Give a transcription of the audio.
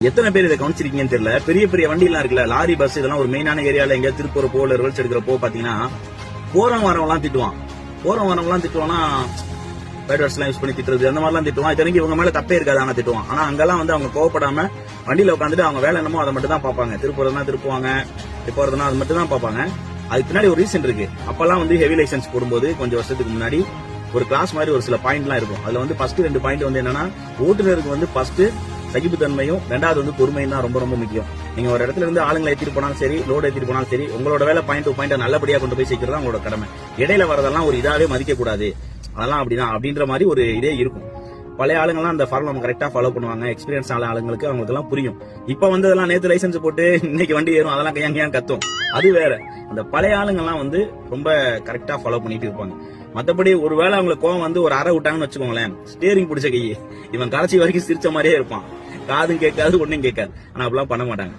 எத்தனை பேர் இதை கவனிச்சிருக்கீங்கன்னு தெரியல. பெரிய பெரிய வண்டி எல்லாம் இருக்குல்ல, லாரி பஸ் இதெல்லாம் ஒரு மெயினான ஏரியால எங்க திருப்பூரப்போ இல்ல ரிவல்ஸ் எடுக்கிறப்போ பாத்தீங்கன்னா போறவங்க வரவெல்லாம் திட்டுவான். போறவங்க வரவெல்லாம் திட்டுவானா பேட் வேர்ட்ஸ் எல்லாம் யூஸ் பண்ணி திட்டுறது அந்த மாதிரிலாம் திட்டுவான். இத்தனைக்கு இவங்க மேல தப்பே இருக்காது, ஆனா திட்டுவான். ஆனா அங்கெல்லாம் வந்து அவங்க கோவப்படாம வண்டியில உட்காந்துட்டு அவங்க வேலை என்னமோ அதை மட்டும் தான் பாப்பாங்க. திருப்புறதுனா திருப்புவாங்க, போறதுனா அது மட்டும் தான் பாப்பாங்க. அதுக்கு பின்னாடி ஒரு ரீசன் இருக்கு. அப்பெல்லாம் வந்து ஹெவி லைசன்ஸ் போடும்போது கொஞ்சம் வருஷத்துக்கு முன்னாடி ஒரு கிளாஸ் மாதிரி ஒரு சில பாயிண்ட்லாம் இருக்கும். அதுல வந்து ஃபர்ஸ்ட் 2 பாயிண்ட் வந்து என்னன்னா, ஓட்டுநருக்கு வந்து ஃபர்ஸ்ட் சகிப்புத்தன்மையும், ரெண்டாவது வந்து பொறுமையும் தான் ரொம்ப ரொம்ப முக்கியம். நீங்க ஒரு இடத்துல இருந்து ஆளுங்களை ஏற்றிட்டு போனாலும் சரி, லோடு ஏற்றிட்டு போனாலும் சரி, உங்களோட வேலை பாயிண்ட் டு பாயிண்ட் நல்லபடியா கொண்டு போய் சேர்க்கிறது உங்களோட கடமை. இடையில வரதெல்லாம் ஒரு இதாவே மதிக்க கூடாது. அதெல்லாம் அப்படிதான் அப்படின்ற மாதிரி ஒரு இதே இருக்கும். பழைய ஆளுங்கெல்லாம் அந்த ஃபார்ம் நம்ம கரெக்டா ஃபாலோ பண்ணுவாங்க. எக்ஸ்பீரியன்ஸ் ஆன ஆளுங்களுக்கு அவங்களுக்கு எல்லாம் புரியும். இப்ப வந்து அதெல்லாம் நேத்து லைசன்ஸ் போட்டு இன்னைக்கு வண்டி ஏறும் அதெல்லாம் கையாங்க கத்தும், அது வேற. அந்த பழைய ஆளுங்கெல்லாம் வந்து ரொம்ப கரெக்டா ஃபாலோ பண்ணிட்டு இருப்பாங்க. மத்தபடி ஒருவேளை அவங்களுக்கு கோவம் வந்து ஒரு அரை விட்டாங்கன்னு வச்சுக்கோங்களேன், ஸ்டேரிங் பிடிச்ச கையை இவன் கடைசி வரைக்கும் சிரிச்ச மாதிரியே இருப்பான். காதும் கேட்காது, ஒன்னும் கேட்காது. ஆனா அப்படிலாம் பண்ண மாட்டாங்க.